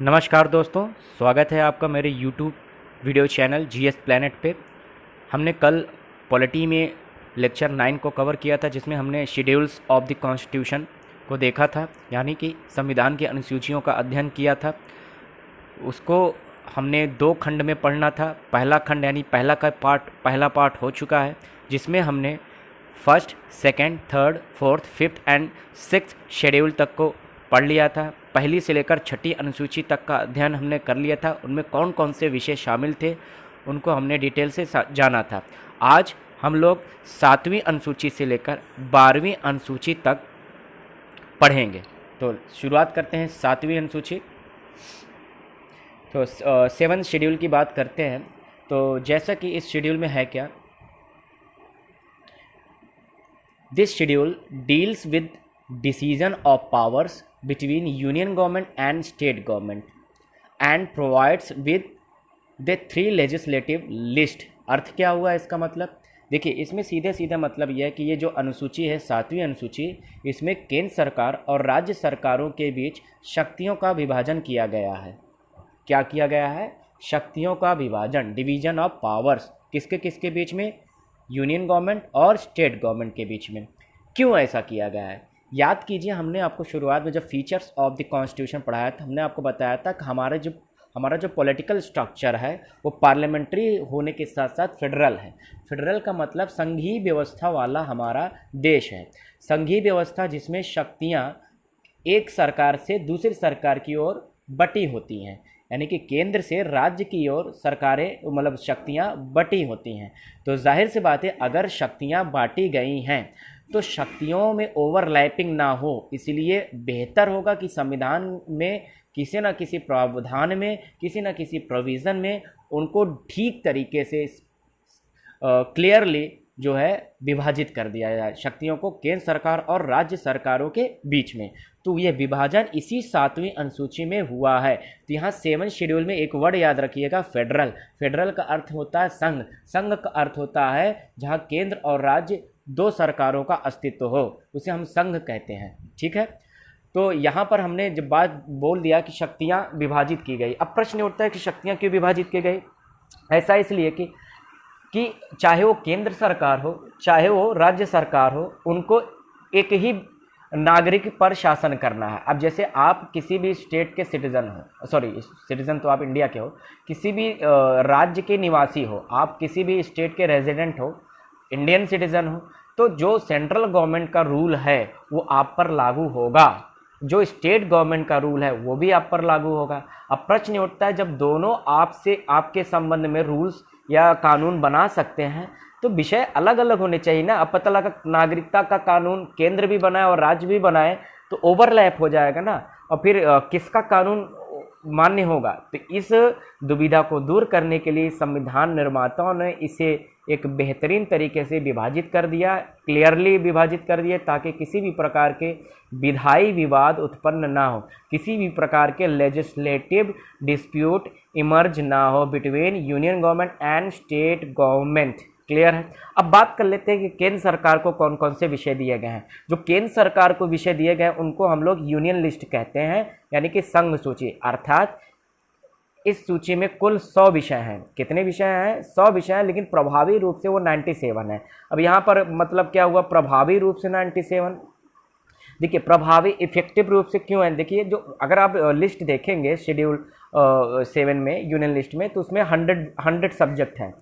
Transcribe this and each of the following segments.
नमस्कार दोस्तों, स्वागत है आपका मेरे YouTube video channel GS planet पे। हमने कल पॉलिटी में लेक्चर 9 को कवर किया था, जिसमें हमने शेड्यूल्स ऑफ द कॉन्स्टिट्यूशन को देखा था, यानी कि संविधान की अनुसूचियों का अध्ययन किया था। उसको हमने 2 खंड में पढ़ना था। पहला खंड यानी पहला पार्ट हो चुका है, जिसमें हमने first, second, third, fourth, fifth and sixth schedule तक को पढ़ लिया था। पहली से लेकर छठी अनुसूची तक का अध्ययन हमने कर लिया था। उनमें कौन कौन से विषय शामिल थे उनको हमने डिटेल से जाना था। आज हम लोग 7वीं अनुसूची से लेकर 12वीं अनुसूची तक पढ़ेंगे। तो शुरुआत करते हैं 7वीं अनुसूची। तो 7th शेड्यूल की बात करते हैं। तो जैसा कि इस शेड्यूल में है क्या, this schedule deals with decision of powers between union government and state government and provides with the 3 legislative list। अर्थ क्या हुआ इसका मतलब? देखिए, इसमें सीधे सीधा मतलब यह है कि ये जो अनुसूची है 7वीं अनुसूची, इसमें केंद्र सरकार और राज्य सरकारों के बीच शक्तियों का विभाजन किया गया है। क्या किया गया है? शक्तियों का विभाजन, डिवीजन ऑफ पावर्स। किसके किसके बीच में? यूनियन गवर्नमेंट और स्टेट गवर्नमेंट के बीच में। क्यों ऐसा किया गया है? याद कीजिए, हमने आपको शुरुआत में जब फीचर्स ऑफ द कॉन्स्टिट्यूशन पढ़ाया था, हमने आपको बताया था कि हमारा जो पॉलिटिकल स्ट्रक्चर है वो पार्लियामेंट्री होने के साथ साथ फेडरल है। फेडरल का मतलब संघीय व्यवस्था वाला हमारा देश है। संघीय व्यवस्था जिसमें शक्तियाँ एक सरकार से दूसरी सरकार की ओर बटी होती हैं, यानी कि केंद्र से राज्य की ओर सरकारें मतलब शक्तियाँ बटी होती हैं। तो जाहिर सी बात है, अगर शक्तियाँ बांटी गई हैं तो शक्तियों में ओवरलैपिंग ना हो, इसलिए बेहतर होगा कि संविधान में किसी न किसी प्रावधान में, किसी न किसी प्रोविज़न में उनको ठीक तरीके से क्लियरली जो है विभाजित कर दिया जाए, शक्तियों को केंद्र सरकार और राज्य सरकारों के बीच में। तो यह विभाजन इसी 7वीं अनुसूची में हुआ है। तो यहाँ 7 शेड्यूल में एक वर्ड याद रखिएगा, फेडरल। फेडरल का अर्थ होता है संघ। संघ का अर्थ होता है जहाँ केंद्र और राज्य 2 सरकारों का अस्तित्व हो, उसे हम संघ कहते हैं। ठीक है, तो यहाँ पर हमने जब बात बोल दिया कि शक्तियाँ विभाजित की गई, अब प्रश्न उठता है कि शक्तियाँ क्यों विभाजित की गई? ऐसा इसलिए कि चाहे वो केंद्र सरकार हो चाहे वो राज्य सरकार हो, उनको एक ही नागरिक पर शासन करना है। अब जैसे आप किसी भी स्टेट के सिटीजन हो, सॉरी सिटीजन तो आप इंडिया के हो, किसी भी राज्य के निवासी हो, आप किसी भी स्टेट के रेजिडेंट हो, इंडियन सिटीजन हो, तो जो सेंट्रल गवर्नमेंट का रूल है वो आप पर लागू होगा, जो स्टेट गवर्नमेंट का रूल है वो भी आप पर लागू होगा। अब प्रश्न उठता है, जब दोनों आपके संबंध में रूल्स या कानून बना सकते हैं तो विषय अलग अलग होने चाहिए ना। अब पता लगा नागरिकता का कानून केंद्र भी बनाए और राज्य भी बनाए तो ओवरलैप हो जाएगा ना, और फिर किसका कानून मान्य होगा? तो इस दुविधा को दूर करने के लिए संविधान निर्माताओं ने इसे एक बेहतरीन तरीके से विभाजित कर दिया, क्लियरली विभाजित कर दिया, ताकि किसी भी प्रकार के विधायी विवाद उत्पन्न ना हो, किसी भी प्रकार के लेजिस्लेटिव डिस्प्यूट इमर्ज ना हो between union government and state government. Clear है? अब बात कर लेते हैं कि केंद्र सरकार को कौन कौन से विषय दिए गए हैं। जो केंद्र सरकार को विषय दिए गए हैं उनको हम लोग यूनियन लिस्ट कहते हैं, यानी कि संघ सूची। अर्थात इस सूची में कुल 100 विषय हैं। कितने विषय हैं? 100 विषय हैं, लेकिन प्रभावी रूप से वो 97 है। अब यहाँ पर मतलब क्या हुआ प्रभावी रूप से 97? देखिए, प्रभावी इफेक्टिव रूप से क्यों है? देखिए, जो अगर आप लिस्ट देखेंगे शेड्यूल 7 में, यूनियन लिस्ट में, तो उसमें 100 सब्जेक्ट हैं।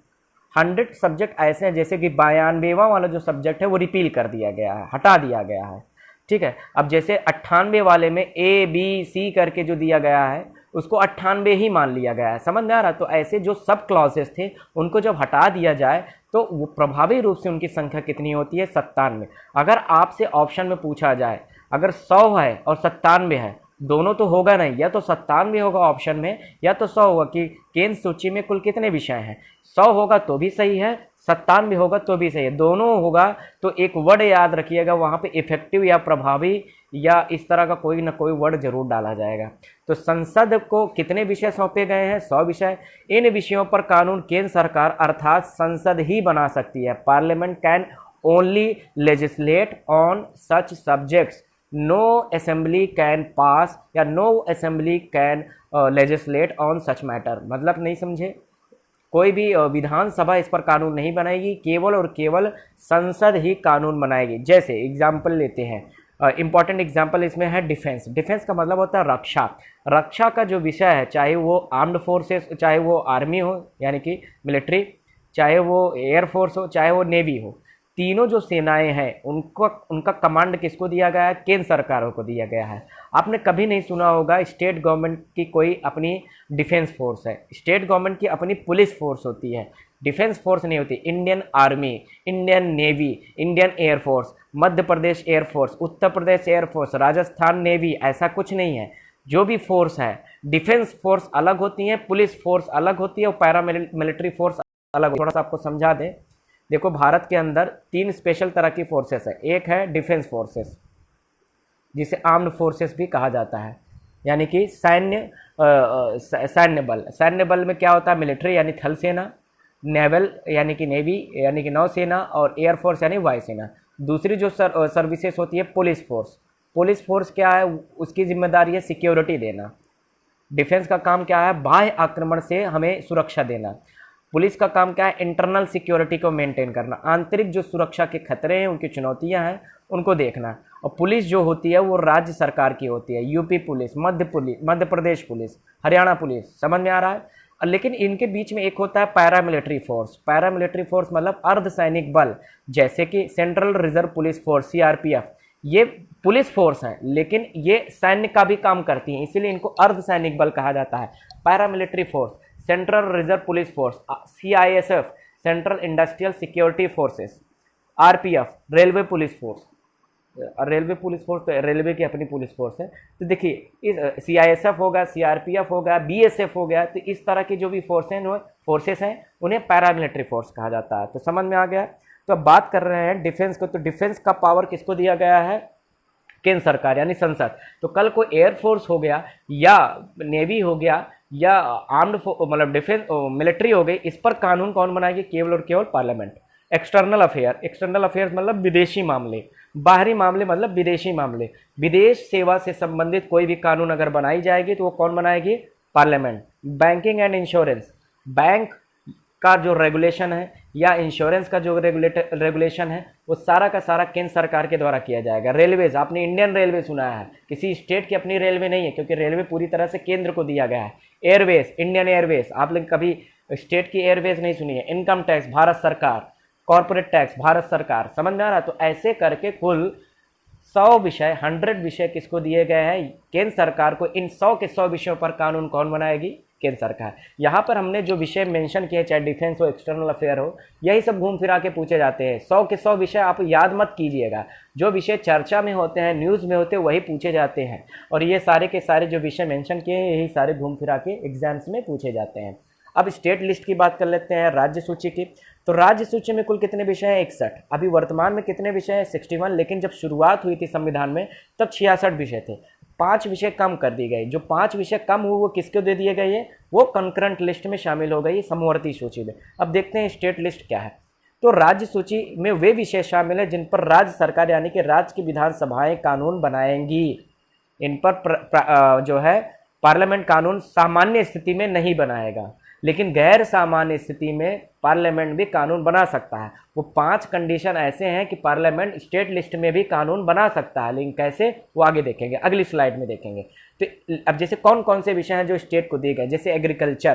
100 सब्जेक्ट ऐसे हैं जैसे कि 92वां वाला जो सब्जेक्ट है वो रिपील कर दिया गया है, हटा दिया गया है। ठीक है, अब जैसे 98 वाले में ABC करके जो दिया गया है उसको 98 ही मान लिया गया है। समझ में आ रहा? तो ऐसे जो सब क्लॉजेस थे उनको जब हटा दिया जाए तो वो प्रभावी रूप से उनकी संख्या कितनी होती है? 97। अगर आपसे ऑप्शन में पूछा जाए, अगर 100 है और 97 है, दोनों तो होगा नहीं, या तो 97 होगा ऑप्शन में, या तो 100 होगा, कि केंद्र सूची में कुल कितने विषय हैं। 100 होगा तो भी सही है, 97 होगा तो भी सही है, दोनों होगा तो एक वर्ड याद रखिएगा, वहाँ पे इफेक्टिव या प्रभावी या इस तरह का कोई ना कोई वर्ड जरूर डाला जाएगा। तो संसद को कितने विषय सौंपे गए हैं? 100 विषय। इन विषयों पर कानून केंद्र सरकार अर्थात संसद ही बना सकती है। Parliament can only legislate on such subjects. No assembly can pass या no assembly can legislate on such matter, मतलब नहीं समझे, कोई भी विधानसभा इस पर कानून नहीं बनाएगी, केवल और केवल संसद ही कानून बनाएगी। जैसे एग्जाम्पल लेते हैं, इंपॉर्टेंट एग्जाम्पल इसमें है डिफेंस। डिफेंस का मतलब होता है रक्षा। रक्षा का जो विषय है, चाहे वो आर्म्ड फोर्सेस, चाहे वो आर्मी हो यानी कि मिलिट्री, चाहे वो एयरफोर्स हो, चाहे वो नेवी हो, तीनों जो सेनाएं हैं उनको उनका कमांड किसको दिया गया है? केंद्र सरकारों को दिया गया है। आपने कभी नहीं सुना होगा स्टेट गवर्नमेंट की कोई अपनी डिफेंस फोर्स है। स्टेट गवर्नमेंट की अपनी पुलिस फोर्स होती है, डिफेंस फोर्स नहीं होती। Indian army, Indian navy, Indian air force, Madhya Pradesh air force, Uttar Pradesh air force, Rajasthan navy, ऐसा कुछ नहीं है। जो भी फोर्स है, डिफेंस फोर्स अलग होती है, पुलिस फोर्स अलग होती है और पैरा मिलिट्री फोर्स अलग। थोड़ा सा आपको समझा दें, देखो भारत के अंदर 3 स्पेशल तरह की फोर्सेस है। एक है डिफेंस फोर्सेस, जिसे आर्म्ड फोर्सेस भी कहा जाता है, यानी कि सैन्य बल। सैन्य बल में क्या होता है? मिलिट्री यानी थल सेना, नेवल यानी कि नेवी यानी कि नौसेना, और एयरफोर्स यानी वायुसेना। दूसरी जो सर्विसेज होती है पुलिस फोर्स। पुलिस फोर्स क्या है? उसकी जिम्मेदारी है सिक्योरिटी देना। डिफेंस का काम क्या है? बाह्य आक्रमण से हमें सुरक्षा देना। पुलिस का काम क्या है? इंटरनल सिक्योरिटी को मेंटेन करना, आंतरिक जो सुरक्षा के खतरे हैं, उनकी चुनौतियां हैं, उनको देखना। और पुलिस जो होती है वो राज्य सरकार की होती है, UP police, Madhya Pradesh police, Haryana police. समझ में आ रहा है? लेकिन इनके बीच में एक होता है पैरामिलिट्री फोर्स। पैरामिलिट्री फोर्स मतलब अर्धसैनिक बल, जैसे कि central reserve police force, CRPF. ये पुलिस फोर्स है लेकिन ये सैन्य का भी काम करती हैं, इसीलिए इनको अर्धसैनिक बल कहा जाता है। Paramilitary force, central reserve police force, CISF, central industrial security forces, RPF, railway police force. Railway police force तो रेलवे की अपनी पुलिस फोर्स है। तो देखिए, इस सीआईएसएफ होगा, सीआरपीएफ होगा, बीएसएफ हो गया, तो इस तरह की जो भी फोर्सेस हैं उन्हें पैरामिलिट्री फोर्स कहा जाता है। तो समझ में आ गया। तो अब बात कर रहे हैं डिफेंस को, तो डिफेंस का पावर किसको दिया गया है? केंद्र सरकार यानी संसद। तो कल को एयरफोर्स हो गया या नेवी हो गया या आर्म्ड मतलब डिफेंस मिलिट्री हो गई, इस पर कानून कौन बनाएगी? केवल और केवल parliament. External affair, external affairs मतलब विदेशी मामले, बाहरी मामले मतलब विदेशी मामले। विदेश सेवा से संबंधित कोई भी कानून अगर बनाई जाएगी तो वो कौन बनाएगी? Parliament. Banking and insurance, bank का जो रेगुलेशन है या इंश्योरेंस का जो रेगुलेशन है वो सारा का सारा केंद्र सरकार के द्वारा किया जाएगा। रेलवेज, आपने इंडियन रेलवे सुना है, किसी स्टेट की अपनी रेलवे नहीं है, क्योंकि रेलवे पूरी तरह से केंद्र को दिया गया है। एयरवेज, इंडियन एयरवेज, आप लोग कभी स्टेट की एयरवेज नहीं सुनी है। इनकम टैक्स भारत सरकार, कॉर्पोरेट टैक्स भारत सरकार। समझ में आ रहा है? तो ऐसे करके कुल 100 विषय, 100 विषय किसको दिए गए हैं? केंद्र सरकार को। इन 100 के 100 विषयों पर कानून कौन बनाएगी? केंद्र सरकार। यहाँ पर हमने जो विषय मेंशन किए, चाहे डिफेंस हो, एक्सटर्नल अफेयर हो, यही सब घूम फिरा के पूछे जाते हैं। 100 के 100 विषय आप याद मत कीजिएगा, जो विषय चर्चा में होते हैं, न्यूज़ में होते हैं, वही पूछे जाते हैं। और ये सारे के सारे जो विषय मेंशन किए हैं, यही सारे घूम फिरा के एग्जाम्स में पूछे जाते हैं। अब स्टेट लिस्ट की बात कर लेते हैं, राज्य सूची की। तो राज्य सूची में कुल कितने विषय हैं? 61। अभी वर्तमान में कितने विषय हैं? 61। लेकिन जब शुरुआत हुई थी संविधान में तब 66 विषय थे। 5 विषय कम कर दिए गए। जो 5 विषय कम हुए वो किसको दे दिए गए? वो कंकरेंट लिस्ट में शामिल हो गई, समवर्ती सूची में। अब देखते हैं स्टेट लिस्ट क्या है। तो राज्य सूची में वे विषय शामिल है जिन पर राज्य सरकार यानी कि राज्य की विधानसभाएं कानून बनाएंगी। इन पर जो है पार्लियामेंट कानून सामान्य स्थिति में नहीं बनाएगा, लेकिन गैर सामान्य स्थिति में पार्लियामेंट भी कानून बना सकता है। वो 5 कंडीशन ऐसे हैं कि पार्लियामेंट स्टेट लिस्ट में भी कानून बना सकता है, लेकिन कैसे वो आगे देखेंगे, अगली स्लाइड में देखेंगे। तो अब जैसे कौन कौन से विषय हैं जो स्टेट को दिए गए, जैसे एग्रीकल्चर,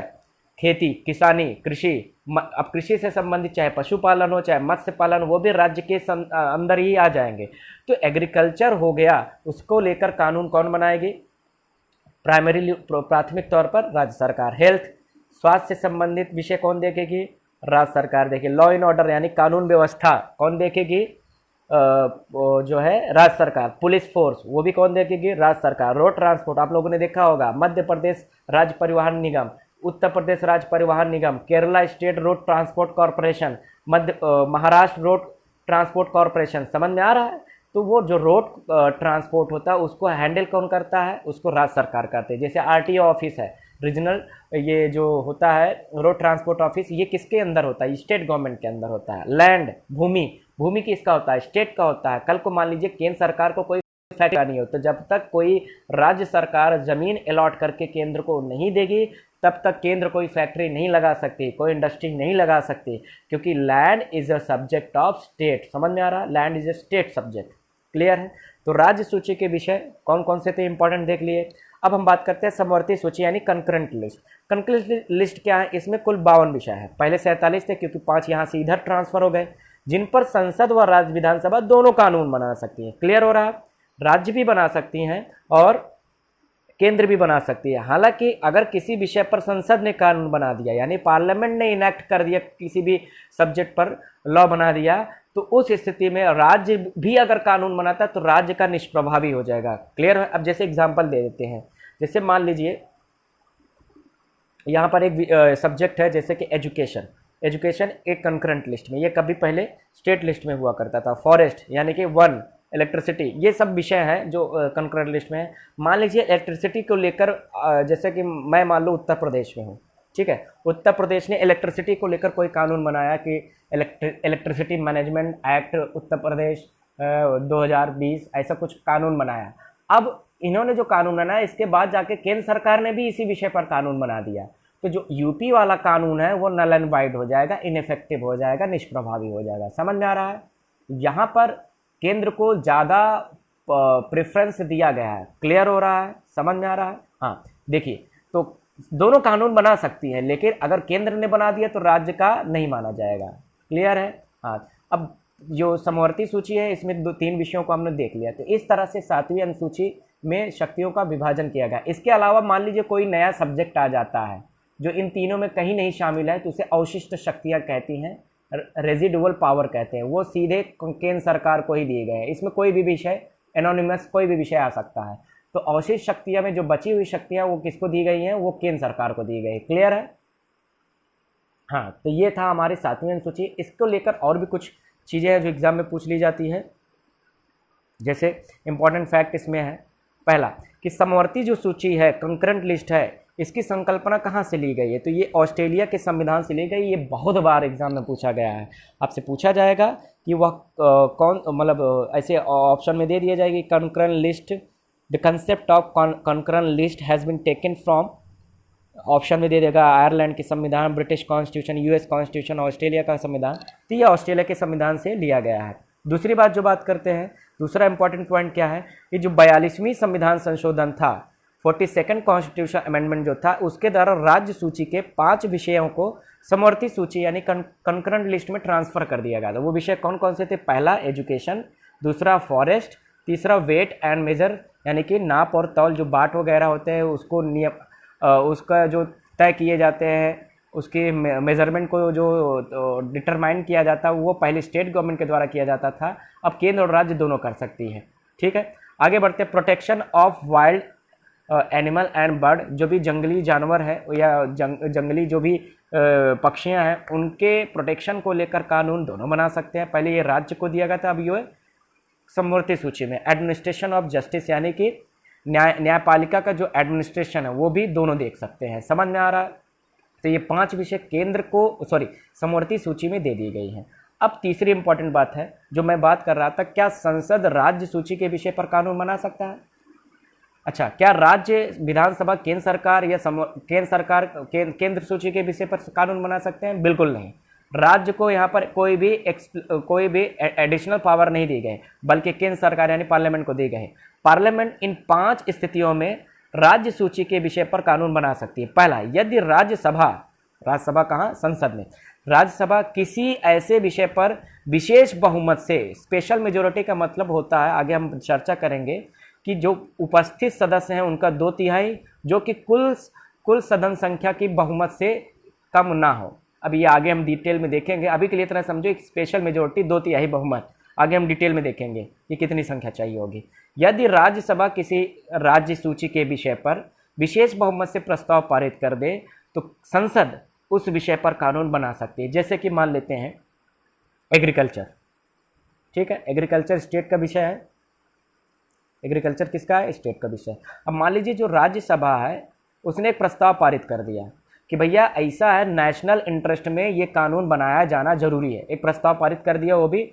खेती, किसानी, कृषि। अब कृषि से संबंधित चाहे पशुपालन हो चाहे मत्स्य पालन, वो भी राज्य के अंदर ही आ जाएंगे। तो एग्रीकल्चर हो गया, उसको लेकर कानून कौन बनाएगी? प्राथमिक तौर पर राज्य सरकार। हेल्थ, स्वास्थ्य से संबंधित विषय कौन देखेगी? राज्य सरकार देखेगी। लॉ एंड ऑर्डर यानी कानून व्यवस्था कौन देखेगी? जो है राज्य सरकार। पुलिस फोर्स वो भी कौन देखेगी? राज्य सरकार। रोड ट्रांसपोर्ट आप लोगों ने देखा होगा, मध्य प्रदेश राज्य परिवहन निगम, उत्तर प्रदेश राज्य परिवहन निगम, Kerala state road transport corporation, Maharashtra road transport corporation. समझ में आ रहा है? तो वो जो रोड ट्रांसपोर्ट होता है उसको हैंडल कौन करता है? उसको राज्य सरकार करते हैं। जैसे आरटीओ ऑफिस है, रीजनल, ये जो होता है रोड ट्रांसपोर्ट ऑफिस, ये किसके अंदर होता है? स्टेट गवर्नमेंट के अंदर होता है। लैंड, भूमि, भूमि किसका होता है? स्टेट का होता है। कल को मान लीजिए केंद्र सरकार को कोई फैक्ट्री नहीं हो। तो जब तक कोई राज्य सरकार जमीन अलॉट करके केंद्र को नहीं देगी तब तक केंद्र कोई फैक्ट्री नहीं लगा सकती, कोई इंडस्ट्री नहीं लगा सकती, क्योंकि land is a subject of state. समझ में आ रहा है? Land is a state subject. Clear है? तो राज्य सूची के विषय कौन कौन से थे इंपॉर्टेंट देख लिए। अब हम बात करते हैं समवर्ती सूची यानी कंकरेंट लिस्ट। कंकरेंट लिस्ट क्या है? इसमें कुल 52 विषय है। पहले 47 थे क्योंकि 5 यहाँ से इधर ट्रांसफर हो गए, जिन पर संसद व राज्य विधानसभा दोनों कानून बना सकती है। क्लियर हो रहा है? राज्य भी बना सकती हैं और केंद्र भी बना सकती है। हालांकि अगर किसी विषय पर संसद ने कानून बना दिया यानी पार्लियामेंट ने इनेक्ट कर दिया, किसी भी सब्जेक्ट पर लॉ बना दिया, तो उस स्थिति में राज्य भी अगर कानून बनाता तो राज्य का निष्प्रभावी हो जाएगा। क्लियर है? अब जैसे एग्जांपल दे देते हैं, जैसे मान लीजिए यहाँ पर एक सब्जेक्ट है जैसे कि एजुकेशन। एजुकेशन एक कंकरेंट लिस्ट में, ये कभी पहले स्टेट लिस्ट में हुआ करता था। फॉरेस्ट यानी कि वन, इलेक्ट्रिसिटी, ये सब विषय हैं जो कंकरेंट लिस्ट में है। मान लीजिए इलेक्ट्रिसिटी को लेकर जैसे कि मैं मान लो उत्तर प्रदेश में हूँ, ठीक है, उत्तर प्रदेश ने इलेक्ट्रिसिटी को लेकर कोई कानून बनाया कि electricity management act Uttar Pradesh 2020 ऐसा कुछ कानून बनाया। अब इन्होंने जो कानून बनाया इसके बाद जाके केंद्र सरकार ने भी इसी विषय पर कानून बना दिया, तो जो यूपी वाला कानून है वो नल एंड वाइड हो जाएगा, इनइफेक्टिव हो जाएगा, निष्प्रभावी हो जाएगा। समझ में आ रहा है? यहाँ पर केंद्र को ज़्यादा प्रेफरेंस दिया गया है। क्लियर हो रहा है? समझ में आ रहा है? हाँ, देखिए, तो दोनों कानून बना सकती है, लेकिन अगर केंद्र ने बना दिया तो राज्य का नहीं माना जाएगा। क्लियर है? हाँ। अब जो समवर्ती सूची है इसमें 3 विषयों को हमने देख लिया। तो इस तरह से 7वीं अनुसूची में शक्तियों का विभाजन किया गया। इसके अलावा मान लीजिए कोई नया सब्जेक्ट आ जाता है जो इन तीनों में कहीं नहीं शामिल है, तो उसे अवशिष्ट शक्तियाँ कहती हैं, रेजिडुअल पावर कहते हैं। वो सीधे केंद्र सरकार को ही दिए गए हैं। इसमें कोई भी विषय, एनोनिमस कोई भी विषय आ सकता है। तो अवशिष्ट शक्तियाँ में जो बची हुई शक्तियाँ वो किसको दी गई हैं? वो केंद्र सरकार को दी गई। क्लियर है? हाँ, तो ये था हमारी 7वीं अनुसूची। इसको लेकर और भी कुछ चीज़ें हैं जो एग्जाम में पूछ ली जाती है। जैसे इंपॉर्टेंट फैक्ट इसमें है, पहला कि समवर्ती जो सूची है, कंकरेंट लिस्ट है, इसकी संकल्पना कहाँ से ली गई है? तो ये ऑस्ट्रेलिया के संविधान से ली गई। ये बहुत बार एग्जाम में पूछा गया है। आपसे पूछा जाएगा कि वह कौन, मतलब ऐसे ऑप्शन में दे दिया जाएगी, concurrent list, the concept of concurrent list has been taken from, option में दे देगा आयरलैंड के संविधान, British constitution, US constitution, Australia का संविधान। तो ये ऑस्ट्रेलिया के संविधान से लिया गया है। दूसरी बात जो बात करते हैं, दूसरा इंपॉर्टेंट पॉइंट क्या है कि जो 42वीं संविधान संशोधन था, 42nd कॉन्स्टिट्यूशन अमेंडमेंट जो था, उसके द्वारा राज्य सूची के 5 विषयों को समवर्ती सूची यानी कंकरेंट लिस्ट में ट्रांसफर कर दिया गया था। वो विषय कौन कौन से थे? पहला एजुकेशन, दूसरा फॉरेस्ट, तीसरा वेट एंड मेजर यानी कि नाप और तौल, जो बाट वगैरह होते हैं उसको नियम उसका जो तय किए जाते हैं, उसके मेजरमेंट को जो डिटरमाइन किया जाता है वो पहले स्टेट गवर्नमेंट के द्वारा किया जाता था। अब केंद्र और राज्य दोनों कर सकती है। ठीक है, आगे बढ़ते हैं। Protection of wild animal and bird, जो भी जंगली जानवर है या जंगली जो भी पक्षियां हैं उनके प्रोटेक्शन को लेकर कानून दोनों बना सकते हैं। पहले ये राज्य को दिया गया था, अब ये समवर्ती सूची में। एडमिनिस्ट्रेशन ऑफ जस्टिस यानी कि न्यायपालिका का जो एडमिनिस्ट्रेशन है वो भी दोनों देख सकते हैं। समझ में आ रहा है? तो ये 5 विषय केंद्र को समवर्ती सूची में दे दी गई हैं। अब तीसरी इंपॉर्टेंट बात है जो मैं बात कर रहा था, क्या संसद राज्य सूची के विषय पर कानून बना सकता है? अच्छा, क्या राज्य विधानसभा केंद्र सरकार या केंद्र सूची के विषय पर कानून बना सकते हैं? बिल्कुल नहीं। राज्य को यहाँ पर कोई भी एडिशनल पावर नहीं दी गई, बल्कि केंद्र सरकार यानी पार्लियामेंट को दी गई। पार्लियामेंट इन 5 स्थितियों में राज्य सूची के विषय पर कानून बना सकती है। पहला, यदि राज्यसभा कहाँ? संसद में। राज्यसभा किसी ऐसे विषय पर विशेष बहुमत से, स्पेशल मेजोरिटी का मतलब होता है, आगे हम चर्चा करेंगे, कि जो उपस्थित सदस्य हैं उनका 2/3 जो कि कुल सदन संख्या की बहुमत से कम ना हो। अब ये आगे हम डिटेल में देखेंगे, अभी के लिए इतना समझो, एक स्पेशल मेजोरिटी 2/3 बहुमत, आगे हम डिटेल में देखेंगे कि कितनी संख्या चाहिए होगी। यदि राज्यसभा किसी राज्य सूची के विषय पर विशेष बहुमत से प्रस्ताव पारित कर दे तो संसद उस विषय पर कानून बना सकती है। जैसे कि मान लेते हैं एग्रीकल्चर, ठीक है, एग्रीकल्चर स्टेट का विषय है। एग्रीकल्चर किसका है? स्टेट का विषय। अब मान लीजिए जो राज्यसभा है उसने एक प्रस्ताव पारित कर दिया कि भैया ऐसा है, नेशनल इंटरेस्ट में ये कानून बनाया जाना जरूरी है। एक प्रस्ताव पारित कर दिया, वो भी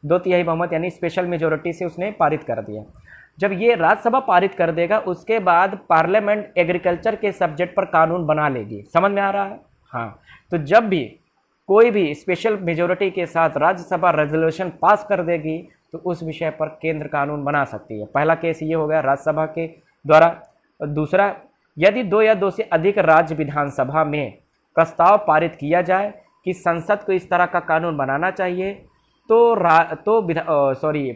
2/3 बहुमत यानी स्पेशल मेजोरिटी से उसने पारित कर दिया। जब ये राज्यसभा पारित कर देगा उसके बाद पार्लियामेंट एग्रीकल्चर के सब्जेक्ट पर कानून बना लेगी। समझ में आ रहा है? हाँ, तो जब भी कोई भी स्पेशल मेजोरिटी के साथ राज्यसभा रेजोल्यूशन पास कर देगी तो उस विषय पर केंद्र कानून बना सकती है। पहला केस ये हो गया राज्यसभा के द्वारा। दूसरा, यदि 2 या 2 से अधिक राज्य विधानसभा में प्रस्ताव पारित किया जाए कि संसद को इस तरह का कानून बनाना चाहिए तो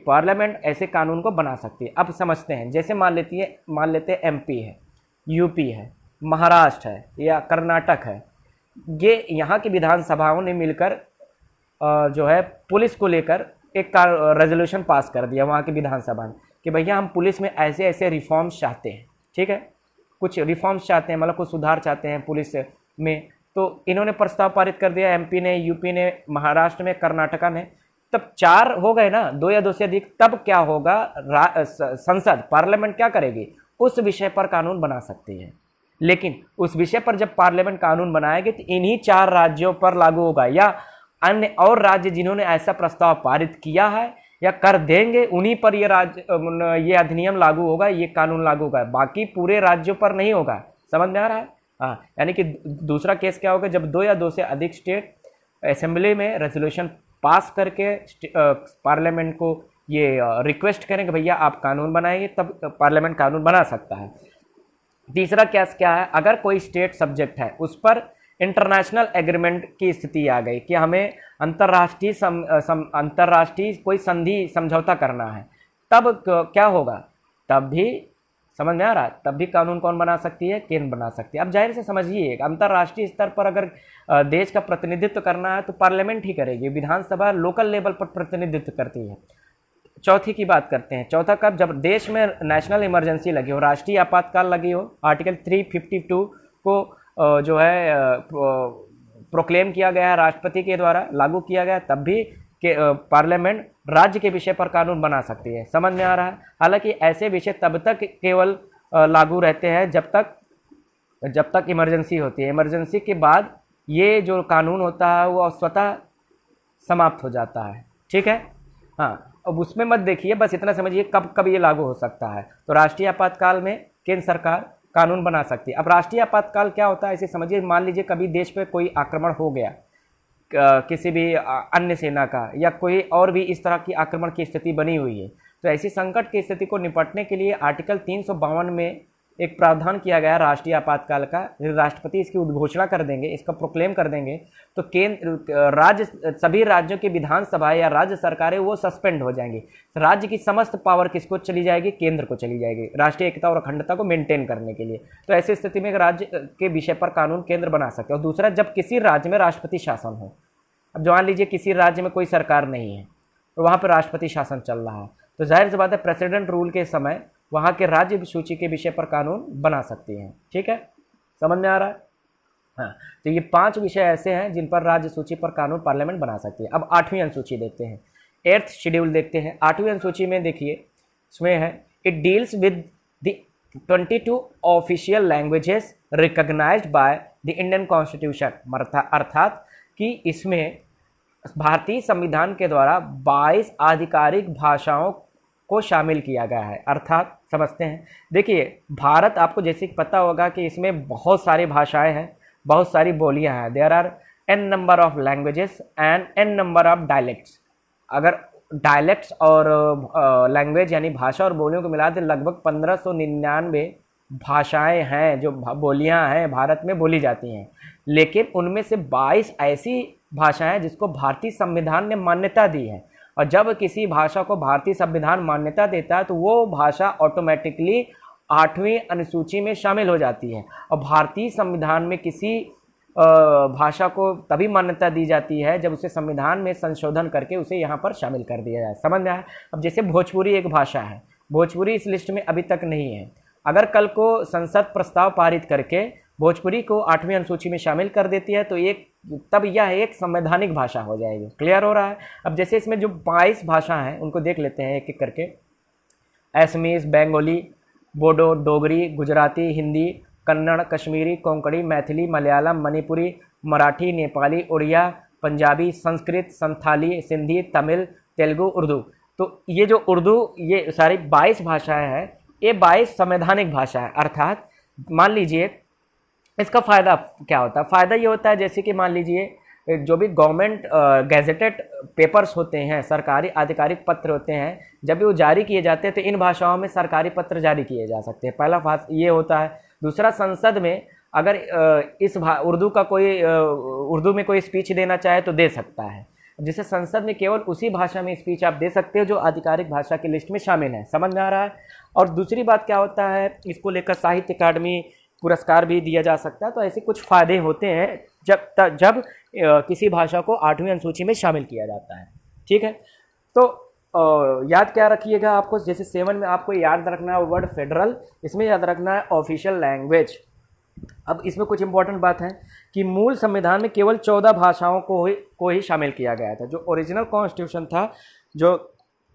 पार्लियामेंट ऐसे कानून को बना सकती है। अब समझते हैं, जैसे मान लेते हैं एमपी है, यूपी है, महाराष्ट्र है या कर्नाटक है, ये यहाँ की विधानसभाओं ने मिलकर जो है पुलिस को लेकर एक रेजोल्यूशन पास कर दिया वहाँ की विधानसभा ने कि भैया हम पुलिस में ऐसे ऐसे रिफॉर्म्स चाहते हैं। ठीक है, कुछ रिफॉर्म्स चाहते हैं, मतलब कुछ सुधार चाहते हैं पुलिस में। तो इन्होंने प्रस्ताव पारित कर दिया, एमपी ने, यूपी ने, महाराष्ट्र में, कर्नाटका ने। तब 4 हो गए ना, 2 या 2 से अधिक। तब क्या होगा, संसद पार्लियामेंट क्या करेगी, उस विषय पर कानून बना सकती है। लेकिन उस विषय पर जब पार्लियामेंट कानून बनाएगी तो इन्हीं 4 राज्यों पर लागू होगा, या अन्य और राज्य जिन्होंने ऐसा प्रस्ताव पारित किया है या कर देंगे उन्हीं पर ये अधिनियम लागू होगा, ये कानून लागू होगा, बाकी पूरे राज्यों पर नहीं होगा। समझ में आ रहा है? हाँ, यानी कि दूसरा केस क्या होगा, जब 2 या 2 से अधिक स्टेट असेंबली में रेजोल्यूशन पास करके पार्लियामेंट को ये रिक्वेस्ट करें कि भैया आप कानून बनाइए, तब पार्लियामेंट कानून बना सकता है। तीसरा केस क्या है, अगर कोई स्टेट सब्जेक्ट है उस पर इंटरनेशनल एग्रीमेंट की स्थिति आ गई कि हमें अंतर्राष्ट्रीय कोई संधि समझौता करना है, तब क्या होगा, तब भी समझ में आ रहा है, तब भी कानून कौन बना सकती है, केंद्र बना सकती है। अब जाहिर से समझिए, अंतर्राष्ट्रीय स्तर पर अगर देश का प्रतिनिधित्व करना है तो पार्लियामेंट ही करेगी, विधानसभा लोकल लेवल पर प्रतिनिधित्व करती है। चौथी की बात करते हैं। चौथा कब, जब देश में नेशनल इमरजेंसी लगी हो, राष्ट्रीय आपातकाल लगी हो, आर्टिकल 352 को जो है प्रोक्लेम किया गया है, राष्ट्रपति के द्वारा लागू किया गया, तब भी पार्लियामेंट राज्य के विषय पर कानून बना सकती है। समझ में आ रहा है? हालांकि ऐसे विषय तब तक केवल लागू रहते हैं जब तक इमरजेंसी होती है। इमरजेंसी के बाद ये जो कानून होता है वो स्वतः समाप्त हो जाता है। ठीक है, हाँ, अब उसमें मत देखिए, बस इतना समझिए कब कब ये लागू हो सकता है। तो राष्ट्रीय आपातकाल में केंद्र सरकार कानून बना सकती है। अब राष्ट्रीय आपातकाल क्या होता है, ऐसे समझिए, मान लीजिए कभी देश पे कोई आक्रमण हो गया किसी भी अन्य सेना का, या कोई और भी इस तरह की आक्रमण की स्थिति बनी हुई है, तो ऐसी संकट की स्थिति को निपटने के लिए आर्टिकल 352 में एक प्रावधान किया गया राष्ट्रीय आपातकाल का। राष्ट्रपति इसकी उद्घोषणा कर देंगे, इसका प्रोक्लेम कर देंगे, तो सभी राज्यों की विधानसभा या राज्य सरकारें वो सस्पेंड हो जाएंगी। राज्य की समस्त पावर किसको चली जाएगी, केंद्र को चली जाएगी, राष्ट्रीय एकता और अखंडता को मेंटेन करने के लिए। तो ऐसी स्थिति में राज्य के विषय पर कानून केंद्र बना सकते हैं। और दूसरा, जब किसी राज्य में राष्ट्रपति शासन हो, अब मान लीजिए किसी राज्य में कोई सरकार नहीं है और वहाँ पर राष्ट्रपति शासन चल रहा है, तो जाहिर सी बात है प्रेसिडेंट रूल के समय वहाँ के राज्य सूची के विषय पर कानून बना सकती हैं। ठीक है, समझ में आ रहा है? हाँ, तो ये 5 विषय ऐसे हैं जिन पर राज्य सूची पर कानून पार्लियामेंट बना सकती है। अब 8वीं अनुसूची देखते हैं, 8th शेड्यूल देखते हैं। 8वीं अनुसूची में देखिए, इसमें है it deals with the 22 official languages recognised by the Indian constitution, अर्थात कि इसमें भारतीय संविधान के द्वारा 22 आधिकारिक भाषाओं को शामिल किया गया है। अर्थात समझते हैं, देखिए भारत, आपको जैसे कि पता होगा कि इसमें बहुत सारी भाषाएं हैं, बहुत सारी बोलियां हैं। There are n number of languages and n number of dialects. अगर डायलेक्ट्स और लैंग्वेज यानी भाषा और बोलियों को मिला दे लगभग 1599 भाषाएं हैं, जो बोलियां हैं भारत में बोली जाती हैं। लेकिन उनमें से 22 ऐसी भाषाएं जिसको भारतीय संविधान ने मान्यता दी है, और जब किसी भाषा को भारतीय संविधान मान्यता देता है तो वो भाषा ऑटोमेटिकली 8वीं अनुसूची में शामिल हो जाती है। और भारतीय संविधान में किसी भाषा को तभी मान्यता दी जाती है जब उसे संविधान में संशोधन करके उसे यहाँ पर शामिल कर दिया जाए। समझ में आया? अब जैसे भोजपुरी एक भाषा है, भोजपुरी इस लिस्ट में अभी तक नहीं है। अगर कल को संसद प्रस्ताव पारित करके भोजपुरी को 8वीं अनुसूची में शामिल कर देती है तो तब यह एक संवैधानिक भाषा हो जाएगी। क्लियर हो रहा है? अब जैसे इसमें जो 22 भाषा हैं उनको देख लेते हैं एक एक करके। असमीज, बंगाली, बोडो, डोगरी, गुजराती, हिंदी, कन्नड़, कश्मीरी, कोंकणी, मैथिली, मलयालम, मणिपुरी, मराठी, नेपाली, उड़िया, पंजाबी, संस्कृत, संथाली, सिंधी, तमिल, तेलुगु, उर्दू। तो ये जो उर्दू, ये सारी 22 भाषाएं हैं, ये 22 संवैधानिक भाषा है। अर्थात मान लीजिए इसका फ़ायदा क्या होता है? फ़ायदा ये होता है जैसे कि मान लीजिए जो भी गवर्नमेंट गैजेटेड पेपर्स होते हैं, सरकारी आधिकारिक पत्र होते हैं, जब भी वो जारी किए जाते हैं तो इन भाषाओं में सरकारी पत्र जारी किए जा सकते हैं। पहला ये होता है। दूसरा, संसद में अगर उर्दू का कोई उर्दू में कोई स्पीच देना चाहे तो दे सकता है, जिसे संसद में केवल उसी भाषा में स्पीच आप दे सकते हो जो आधिकारिक भाषा की लिस्ट में शामिल है। समझ में आ रहा है? और दूसरी बात क्या होता है, इसको लेकर साहित्य अकादमी पुरस्कार भी दिया जा सकता है। तो ऐसे कुछ फ़ायदे होते हैं जब किसी भाषा को 8वीं अनुसूची में शामिल किया जाता है। ठीक है, तो याद क्या रखिएगा आपको, जैसे 7 में आपको याद रखना है वर्ड फेडरल, इसमें याद रखना है ऑफिशियल लैंग्वेज। अब इसमें कुछ इंपॉर्टेंट बात है कि मूल संविधान में केवल 14 भाषाओं को ही शामिल किया गया था। जो ओरिजिनल कॉन्स्टिट्यूशन था, जो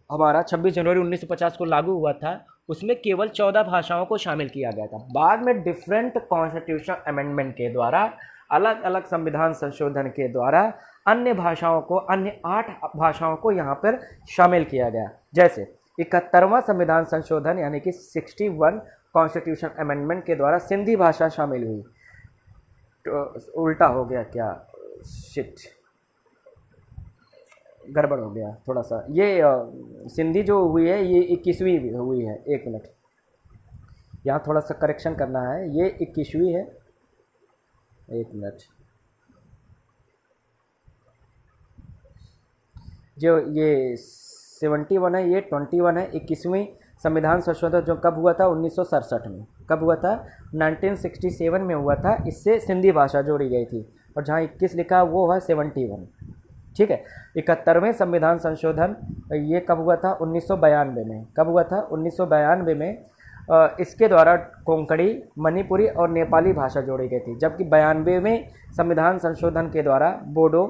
हमारा 26 जनवरी 1950 को लागू हुआ था, उसमें केवल 14 भाषाओं को शामिल किया गया था। बाद में डिफरेंट कॉन्स्टिट्यूशन अमेंडमेंट के द्वारा, अलग अलग संविधान संशोधन के द्वारा अन्य भाषाओं को, अन्य 8 भाषाओं को यहाँ पर शामिल किया गया। जैसे 71वां संविधान संशोधन यानी कि 61 कॉन्स्टिट्यूशन अमेंडमेंट के द्वारा सिंधी भाषा शामिल हुई। तो उल्टा हो गया क्या, शिट, गड़बड़ हो गया थोड़ा सा। ये सिंधी जो हुई है ये 21वीं हुई है। 1 मिनट, यहाँ थोड़ा सा करेक्शन करना है, ये 21वीं है। 1 मिनट, जो ये 71 है ये 21 है। 21वीं संविधान संशोधन जो कब हुआ था? 1967 में। कब हुआ था? 1967 में हुआ था। इससे सिंधी भाषा जोड़ी गई थी, और जहाँ 21 लिखा वो है 71। ठीक है। 71वें संविधान संशोधन ये कब हुआ था? 1992 में। कब हुआ था? 1992 में। इसके द्वारा कोंकणी, मणिपुरी और नेपाली भाषा जोड़ी गई थी, जबकि 92वें संविधान संशोधन के द्वारा बोडो,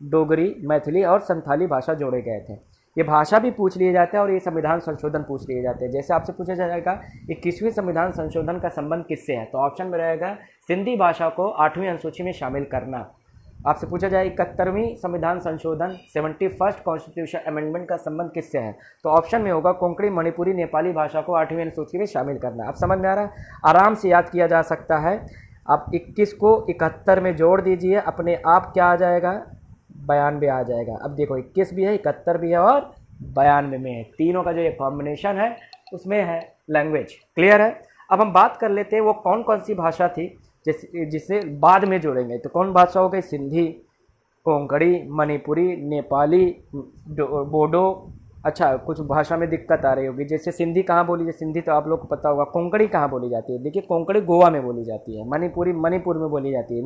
डोगरी, मैथिली और संथाली भाषा जोड़े गए थे। ये भाषा भी पूछ लिए जाते हैं और ये संविधान संशोधन पूछ लिए जाते हैं। जैसे आपसे पूछा जाएगा 21वीं संविधान संशोधन का संबंध किससे है, तो ऑप्शन में रहेगा सिंधी भाषा को 8वीं अनुसूची में शामिल करना। आपसे पूछा जाए 71वीं संविधान संशोधन 71st कॉन्स्टिट्यूशन अमेंडमेंट का संबंध किससे है, तो ऑप्शन में होगा कोंकणी, मणिपुरी, नेपाली भाषा को 8वीं अनुसूची में शामिल करना। अब समझ में आ रहा है? आराम से याद किया जा सकता है। आप 21 को 71 में जोड़ दीजिए, अपने आप क्या आ जाएगा? 92 आ जाएगा। अब देखो 21 भी है, 71 भी है और 92 में है। तीनों का जो ये कॉम्बिनेशन है उसमें है लैंग्वेज। क्लियर है? अब हम बात कर लेते हैं वो कौन कौन सी भाषा थी जिसे बाद में जोड़ेंगे। तो कौन भाषा हो गई? सिंधी, कोंकणी, मणिपुरी, नेपाली, बोडो। अच्छा, कुछ भाषा में दिक्कत आ रही होगी, जैसे सिंधी कहाँ बोली जाती है? सिंधी तो आप लोग को पता होगा। कोंकणी कहाँ बोली जाती है? देखिए, कोंकणी गोवा में बोली जाती है। मणिपुरी मणिपुर में बोली जाती है।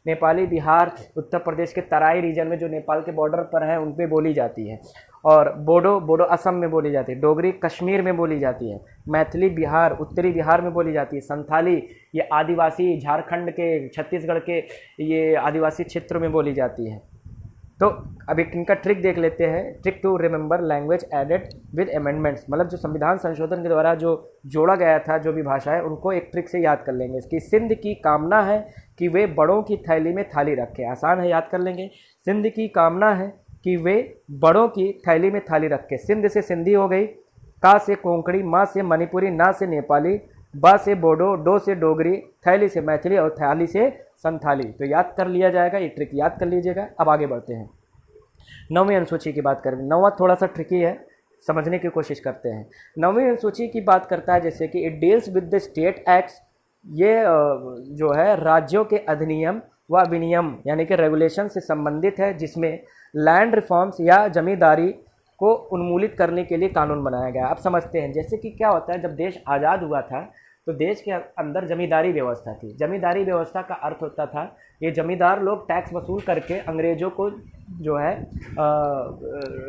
नेपाली बिहार, उत्तर प्रदेश के तराई रीजन में जो नेपाल के बॉर्डर पर है उन पे बोली जाती है। और बोडो असम में बोली जाती है। डोगरी कश्मीर में बोली जाती है। मैथिली बिहार, उत्तरी बिहार में बोली जाती है। संथाली ये आदिवासी झारखंड के, छत्तीसगढ़ के ये आदिवासी क्षेत्रों में बोली जाती है। तो अब एक इनका ट्रिक देख लेते हैं। Trick to remember language added with amendments, मतलब जो संविधान संशोधन के द्वारा जो जोड़ा गया था, जो भी भाषा है उनको एक ट्रिक से याद कर लेंगे। इसकी सिंध की कामना है कि वे बड़ों की थैली में थाली रखें। आसान है, याद कर लेंगे। सिंध की कामना है कि वे बड़ों की थैली में थाली रखें। सिंध से सिंधी हो गई, का से कोंकणी, माँ से मणिपुरी, ना से नेपाली, बा से बोडो, डो से डोगरी, थैली से मैथिली और थाली से संथाली। तो याद कर लिया जाएगा, ये ट्रिक याद कर लीजिएगा। अब आगे बढ़ते हैं, 9वीं अनुसूची की बात करें। 9वां थोड़ा सा ट्रिकी है, समझने की कोशिश करते हैं। 9वीं अनुसूची की बात करता है जैसे कि it deals with the state acts, ये जो है राज्यों के अधिनियम व विनियम यानी कि रेगुलेशन से संबंधित है, जिसमें लैंड रिफॉर्म्स या जमींदारी को उन्मूलित करने के लिए कानून बनाया गया। आप समझते हैं जैसे कि क्या होता है, जब देश आज़ाद हुआ था तो देश के अंदर जमींदारी व्यवस्था थी। जमींदारी व्यवस्था का अर्थ होता था ये जमींदार लोग टैक्स वसूल करके अंग्रेज़ों को जो है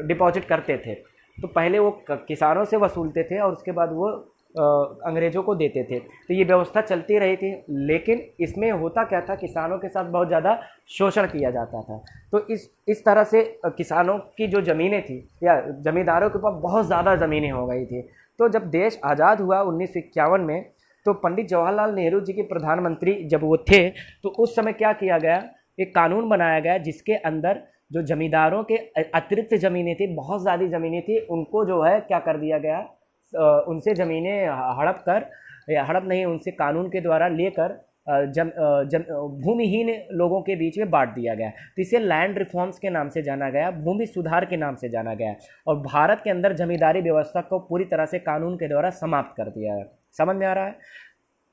डिपॉजिट करते थे। तो पहले वो किसानों से वसूलते थे और उसके बाद वो अंग्रेज़ों को देते थे। तो ये व्यवस्था चलती रही थी, लेकिन इसमें होता क्या था, किसानों के साथ बहुत ज़्यादा शोषण किया जाता था। तो इस तरह से किसानों की जो ज़मीनें थी या ज़मींदारों के पास बहुत ज़्यादा ज़मीनें हो गई थी। तो जब देश आज़ाद हुआ 1951 में, तो पंडित जवाहरलाल नेहरू जी के प्रधानमंत्री जब वो थे, तो उस समय क्या किया गया, एक कानून बनाया गया जिसके अंदर जो जमींदारों के अतिरिक्त ज़मीनें थी, बहुत ज़्यादा ज़मीनें थी, उनको जो है क्या कर दिया गया, उनसे ज़मीनें हड़प कर, या हड़प नहीं, उनसे कानून के द्वारा लेकर भूमिहीन लोगों के बीच में बांट दिया गया। तो इसे लैंड रिफॉर्म्स के नाम से जाना गया, भूमि सुधार के नाम से जाना गया, और भारत के अंदर जमींदारी व्यवस्था को पूरी तरह से कानून के द्वारा समाप्त कर दिया है। समझ में आ रहा है?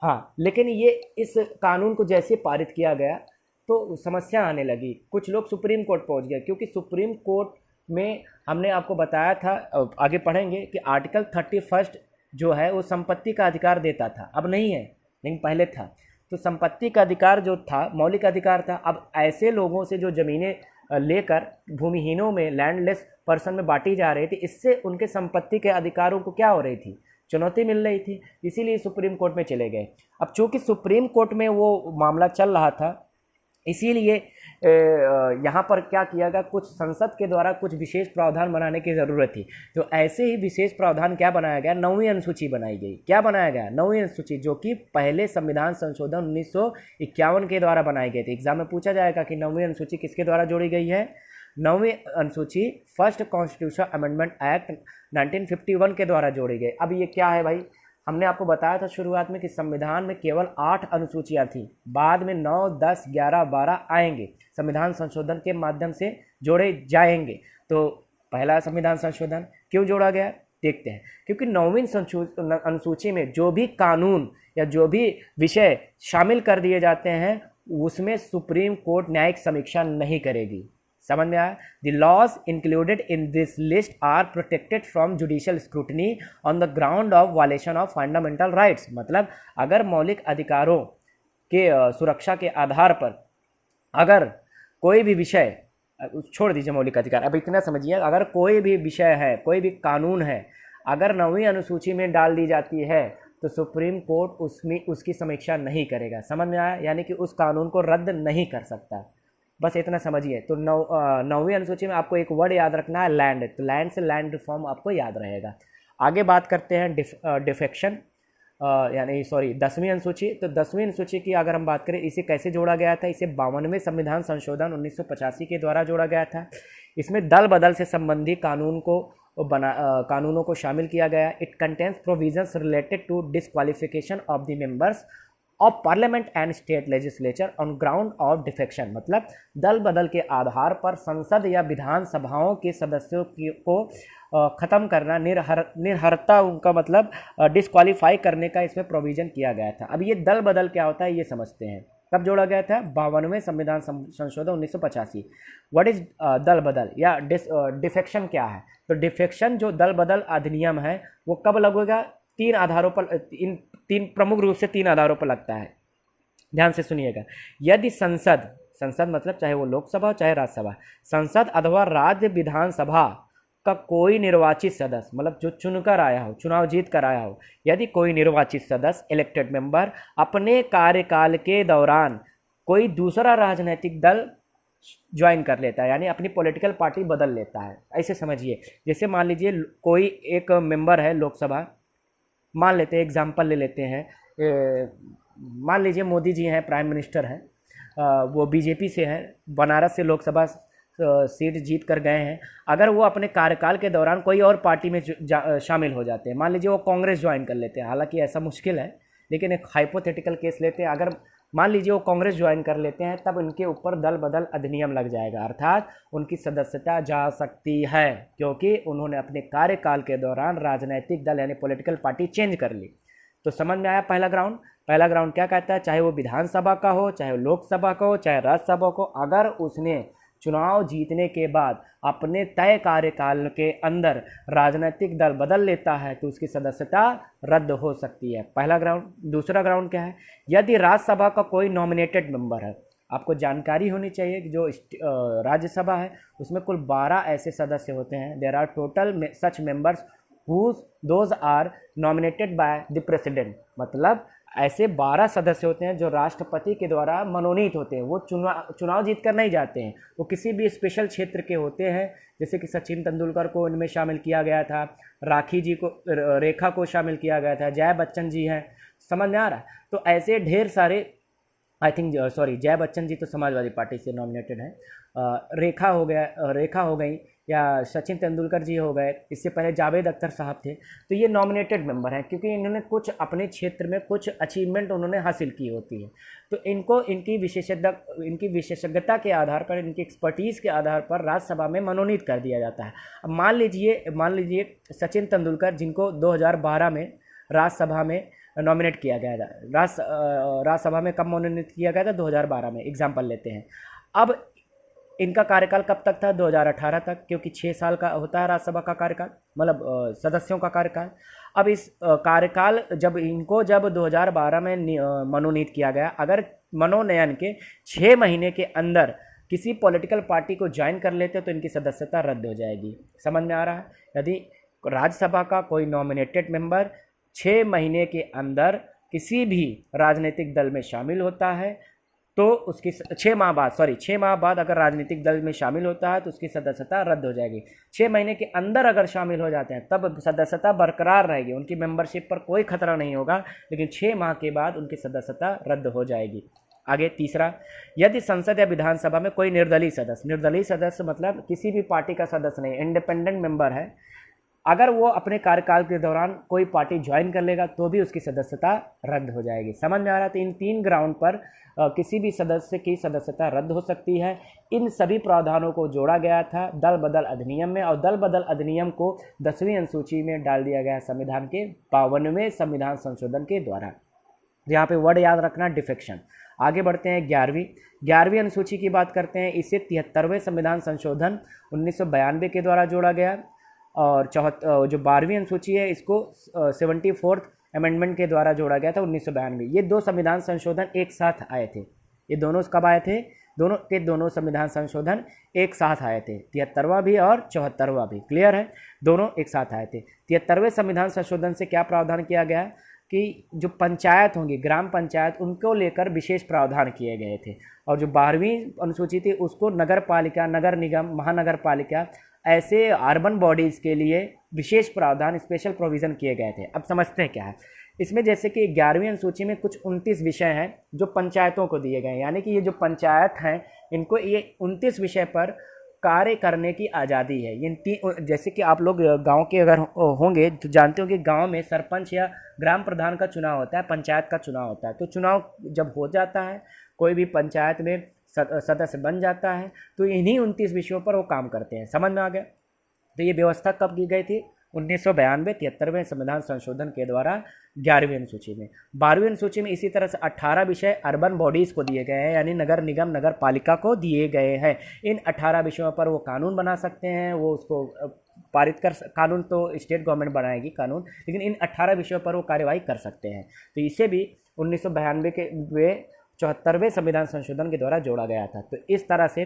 हाँ, लेकिन ये इस कानून को जैसे पारित किया गया तो समस्या आने लगी, कुछ लोग सुप्रीम कोर्ट पहुंच गए, क्योंकि सुप्रीम कोर्ट में हमने आपको बताया था, आगे पढ़ेंगे कि आर्टिकल 31 जो है वो संपत्ति का अधिकार देता था, अब नहीं है, लेकिन पहले था। तो संपत्ति का अधिकार जो था मौलिक अधिकार था। अब ऐसे लोगों से जो ज़मीनें लेकर भूमिहीनों में, लैंडलेस पर्सन में बांटी जा रही थी, इससे उनके संपत्ति के अधिकारों को क्या हो रही थी, चुनौती मिल रही थी, इसीलिए सुप्रीम कोर्ट में चले गए। अब चूंकि सुप्रीम कोर्ट में वो मामला चल रहा था, इसीलिए यहाँ पर क्या किया गया, कुछ संसद के द्वारा कुछ विशेष प्रावधान बनाने की ज़रूरत थी। तो ऐसे ही विशेष प्रावधान क्या बनाया गया, 9वीं अनुसूची बनाई गई। क्या बनाया गया, 9वीं अनुसूची, जो कि पहले संविधान संशोधन 1951 के द्वारा बनाई गई थी। एग्जाम में पूछा जाएगा कि 9वीं अनुसूची किसके द्वारा जोड़ी गई है। 9वीं अनुसूची फर्स्ट कॉन्स्टिट्यूशन अमेंडमेंट एक्ट 1951 के द्वारा जोड़ी गई। अब ये क्या है भाई, हमने आपको बताया था शुरुआत में कि संविधान में केवल 8 अनुसूचियां थी, बाद में 9, 10, 11, 12 आएंगे, संविधान संशोधन के माध्यम से जोड़े जाएंगे। तो पहला संविधान संशोधन क्यों जोड़ा गया देखते हैं। क्योंकि 9वीं अनुसूची में जो भी कानून या जो भी विषय शामिल कर दिए जाते हैं उसमें सुप्रीम कोर्ट न्यायिक समीक्षा नहीं करेगी। समझ में आया? The laws included in this list are protected from judicial scrutiny on the ground of violation of fundamental rights. मतलब अगर मौलिक अधिकारों के सुरक्षा के आधार पर अगर कोई भी विषय, छोड़ दीजिए मौलिक अधिकार, अब इतना समझिए, अगर कोई भी विषय है, कोई भी कानून है, अगर 9वीं अनुसूची में डाल दी जाती है तो सुप्रीम कोर्ट उसमें उसकी समीक्षा नहीं करेगा। समझ में आया? यानी कि उस कानून को रद्द नहीं कर सकता। बस इतना समझिए। तो 9वीं अनुसूची में आपको एक वर्ड याद रखना है, लैंड। तो लैंड से लैंड रिफॉर्म आपको याद रहेगा। आगे बात करते हैं डिफेक्शन, यानी सॉरी 10वीं अनुसूची। तो 10वीं अनुसूची की अगर हम बात करें, इसे कैसे जोड़ा गया था, इसे 52वें संविधान संशोधन 1985 के द्वारा जोड़ा गया था। इसमें दल बदल से संबंधी कानूनों को शामिल किया गया। It contains provisions related to disqualification of the members of parliament and state legislature on ground of defection. मतलब दल बदल के आधार पर संसद या विधानसभाओं के सदस्यों को ख़त्म करना, निर्हरता उनका मतलब डिस्क्वालीफाई करने का इसमें प्रोविज़न किया गया था। अब ये दल बदल क्या होता है ये समझते हैं। कब जोड़ा गया था? 52वें संविधान संशोधन 1985। व्हाट इज दल बदल या डिफेक्शन क्या है? तो डिफेक्शन जो दल बदल अधिनियम है वो कब लगेगा? 3 आधारों पर, तीन प्रमुख रूप से 3 आधारों पर लगता है। ध्यान से सुनिएगा। यदि संसद मतलब चाहे वो लोकसभा हो चाहे राज्यसभा, संसद अथवा राज्य विधानसभा का कोई निर्वाचित सदस्य, मतलब जो चुनकर आया हो, चुनाव जीत कर आया हो, यदि कोई निर्वाचित सदस्य, इलेक्टेड मेंबर, अपने कार्यकाल के दौरान कोई दूसरा राजनीतिक दल ज्वाइन कर लेता है, यानी अपनी पॉलिटिकल पार्टी बदल लेता है। ऐसे समझिए, जैसे मान लीजिए कोई एक मेंबर है लोकसभा, मान लेते हैं, एग्जाम्पल ले लेते हैं, मान लीजिए मोदी जी हैं, प्राइम मिनिस्टर हैं, वो बीजेपी से हैं, बनारस से लोकसभा सीट जीत कर गए हैं। अगर वो अपने कार्यकाल के दौरान कोई और पार्टी में शामिल हो जाते हैं, मान लीजिए वो कांग्रेस ज्वाइन कर लेते हैं, हालांकि ऐसा मुश्किल है, लेकिन एक हाइपोथेटिकल केस लेते हैं, अगर मान लीजिए वो कांग्रेस ज्वाइन कर लेते हैं, तब इनके ऊपर दल बदल अधिनियम लग जाएगा, अर्थात उनकी सदस्यता जा सकती है, क्योंकि उन्होंने अपने कार्यकाल के दौरान राजनीतिक दल यानी पॉलिटिकल पार्टी चेंज कर ली। तो समझ में आया पहला ग्राउंड? पहला ग्राउंड क्या कहता है? चाहे वो विधानसभा का हो, चाहे लोकसभा का हो, चाहे राज्यसभा को, अगर उसने चुनाव जीतने के बाद अपने तय कार्यकाल के अंदर राजनीतिक दल बदल लेता है तो उसकी सदस्यता रद्द हो सकती है। पहला ग्राउंड। दूसरा ग्राउंड क्या है? यदि राज्यसभा का कोई नॉमिनेटेड मेंबर है, आपको जानकारी होनी चाहिए कि जो राज्यसभा है उसमें कुल 12 ऐसे सदस्य होते हैं। There are total such members those are nominated by the president. मतलब ऐसे 12 सदस्य होते हैं जो राष्ट्रपति के द्वारा मनोनीत होते हैं। वो चुनाव जीत कर नहीं जाते हैं, वो किसी भी स्पेशल क्षेत्र के होते हैं, जैसे कि सचिन तेंदुलकर को इनमें शामिल किया गया था, राखी जी को, रेखा को शामिल किया गया था, जया बच्चन जी हैं। समझ में आ रहा है? तो ऐसे ढेर सारे I think sorry Jaya Bachchan ji तो समाजवादी पार्टी से नॉमिनेटेड हैं। रेखा हो गया, रेखा हो गई, या सचिन तेंदुलकर जी हो गए, इससे पहले जावेद अख्तर साहब थे। तो ये नॉमिनेटेड मेंबर हैं क्योंकि इन्होंने कुछ अपने क्षेत्र में कुछ अचीवमेंट उन्होंने हासिल की होती है। तो इनको इनकी विशेषज्ञता के आधार पर, इनकी एक्सपर्टीज़ के आधार पर राज्यसभा में मनोनीत कर दिया जाता है। अब मान लीजिए सचिन तेंदुलकर, जिनको 2012 में राज्यसभा में नॉमिनेट किया गया था। राज्यसभा में कब मनोनीत किया गया था? 2012 में। एग्जाम्पल लेते हैं। अब इनका कार्यकाल कब तक था? 2018 तक, क्योंकि 6 साल का होता है राज्यसभा का कार्यकाल, मतलब सदस्यों का कार्यकाल। अब इस कार्यकाल जब 2012 में मनोनीत किया गया, अगर मनोनयन के 6 महीने के अंदर किसी पॉलिटिकल पार्टी को ज्वाइन कर लेते तो इनकी सदस्यता रद्द हो जाएगी। समझ में आ रहा है? यदि राज्यसभा का कोई नॉमिनेटेड मेंबर 6 महीने के अंदर किसी भी राजनीतिक दल में शामिल होता है तो उसकी 6 माह बाद अगर राजनीतिक दल में शामिल होता है तो उसकी सदस्यता रद्द हो जाएगी। 6 महीने के अंदर अगर शामिल हो जाते हैं तब सदस्यता बरकरार रहेगी, उनकी मेंबरशिप पर कोई खतरा नहीं होगा, लेकिन 6 माह के बाद उनकी सदस्यता रद्द हो जाएगी। आगे तीसरा, यदि संसद या विधानसभा में कोई निर्दलीय सदस्य मतलब किसी भी पार्टी का सदस्य नहीं, इंडिपेंडेंट मेंबर है, अगर वो अपने कार्यकाल के दौरान कोई पार्टी ज्वाइन कर लेगा तो भी उसकी सदस्यता रद्द हो जाएगी। समझ में आ रहा है? तो इन 3 ग्राउंड पर किसी भी सदस्य की सदस्यता रद्द हो सकती है। इन सभी प्रावधानों को जोड़ा गया था दल बदल अधिनियम में, और दल बदल अधिनियम को 10वीं अनुसूची में डाल दिया गया संविधान के 52वें संविधान संशोधन के द्वारा। यहाँ पे वर्ड याद रखना, डिफेक्शन। आगे बढ़ते हैं 11वीं अनुसूची की बात करते हैं। इसे 73वें संविधान संशोधन 1992 के द्वारा जोड़ा गया, और जो 12वीं अनुसूची है इसको 74th अमेंडमेंट के द्वारा जोड़ा गया था 1992। ये 2 संविधान संशोधन एक साथ आए थे। ये दोनों कब आए थे? दोनों संविधान संशोधन एक साथ आए थे, 73वां भी और 74वां भी। क्लियर है? दोनों एक साथ आए थे। 73वें संविधान संशोधन से क्या प्रावधान किया गया कि जो पंचायत होंगी, ग्राम पंचायत, उनको लेकर विशेष प्रावधान किए गए थे। और जो 12वीं अनुसूची थी उसको नगर पालिका, नगर निगम, महानगर पालिका, ऐसे अर्बन बॉडीज़ के लिए विशेष प्रावधान, स्पेशल प्रोविज़न किए गए थे। अब समझते हैं क्या है इसमें। जैसे कि 11वीं अनुसूची में कुछ 29 विषय हैं जो पंचायतों को दिए गए हैं, यानी कि ये जो पंचायत हैं इनको ये 29 विषय पर कार्य करने की आज़ादी है। जैसे कि आप लोग गांव के अगर होंगे तो जानते हो कि गांव में सरपंच या ग्राम प्रधान का चुनाव होता है, पंचायत का चुनाव होता है। तो चुनाव जब हो जाता है, कोई भी पंचायत में सदस्य बन जाता है, तो इन्हीं 29 विषयों पर वो काम करते हैं। समझ में आ गया? तो ये व्यवस्था कब की गई थी? 1992 73वें संविधान संशोधन के द्वारा 11वीं अनुसूची में। 12वीं अनुसूची में इसी तरह से 18 विषय अर्बन बॉडीज़ को दिए गए हैं, यानी नगर निगम, नगर पालिका को दिए गए हैं। इन 18 विषयों पर वो कानून बना सकते हैं, वो उसको पारित कर, कानून तो स्टेट गवर्नमेंट बनाएगी कानून, लेकिन इन 18 विषयों पर वो कार्यवाही कर सकते हैं। तो इसे भी 1992 के 74वें संविधान संशोधन के द्वारा जोड़ा गया था। तो इस तरह से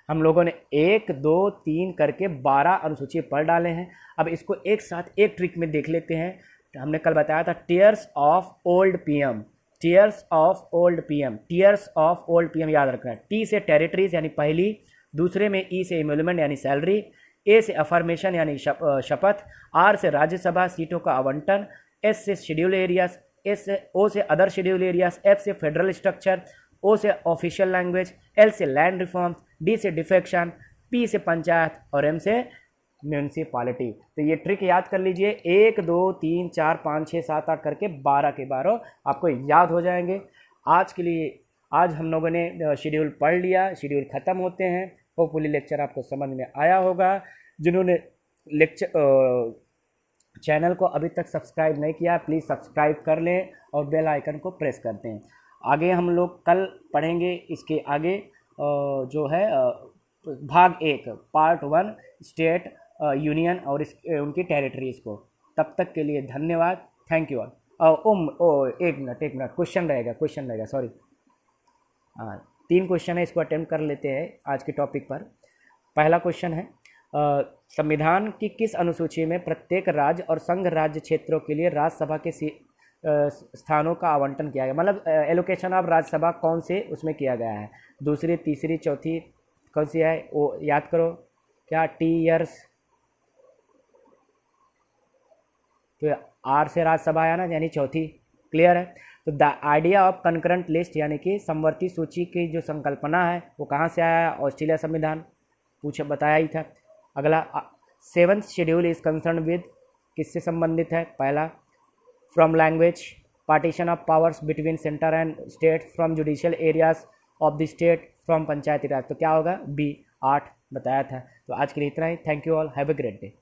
हम लोगों ने 1, 2, 3 करके 12 अनुसूची पढ़ डाले हैं। अब इसको एक साथ एक ट्रिक में देख लेते हैं। हमने कल बताया था tears of old PM, tears of old PM, tears of old PM याद रखना है। टी से टेरिटरीज यानी पहली, दूसरे में ई से इम्यूलमेंट यानी सैलरी, ए से अफर्मेशन यानी शपथ, आर से राज्यसभा सीटों का आवंटन, एस से शेड्यूल एरियाज, ओ से अदर शेड्यूल एरियाज, एफ से फेडरल स्ट्रक्चर, ओ से ऑफिशियल लैंग्वेज, एल से लैंड रिफॉर्म्स, डी से डिफेक्शन, पी से पंचायत और एम से म्यूनसिपालिटी। तो ये ट्रिक याद कर लीजिए। 1, 2, 3, 4, 5, 6, 7, 8 करके 12 के 12 आपको याद हो जाएंगे। आज के लिए आज हम लोगों ने शेड्यूल पढ़ लिया, शेड्यूल ख़त्म होते हैं। होपफुली लेक्चर आपको समझ में आया होगा। जिन्होंने चैनल को अभी तक सब्सक्राइब नहीं किया प्लीज़ सब्सक्राइब कर लें और बेल आइकन को प्रेस कर दें। आगे हम लोग कल पढ़ेंगे इसके आगे जो है भाग 1 पार्ट 1 स्टेट यूनियन और उनकी टेरिटरीज़ को। तब तक के लिए धन्यवाद, थैंक यू ऑल। एक मिनट क्वेश्चन रहेगा सॉरी। 3 क्वेश्चन है, इसको अटेम्प्ट कर लेते हैं आज के टॉपिक पर। पहला क्वेश्चन है संविधान की किस अनुसूची में प्रत्येक राज्य और संघ राज्य क्षेत्रों के लिए राज्यसभा के स्थानों का आवंटन किया गया, मतलब एलोकेशन ऑफ राज्यसभा कौन से उसमें किया गया है? दूसरी, तीसरी, चौथी कौन सी है वो याद करो। क्या टीयर्स? तो आर से राज्यसभा आया ना, यानी चौथी। क्लियर है? तो the idea of concurrent list यानी कि समवर्ती सूची की जो संकल्पना है वो कहाँ से आया? ऑस्ट्रेलिया संविधान बताया ही था। अगला 7th schedule is concern with, किससे संबंधित है? पहला from language, partition of powers between centre and state, from judicial areas of the state, from panchayati raj. तो क्या होगा? बी 8 बताया था। तो आज के लिए इतना ही। Thank you all, have a great day.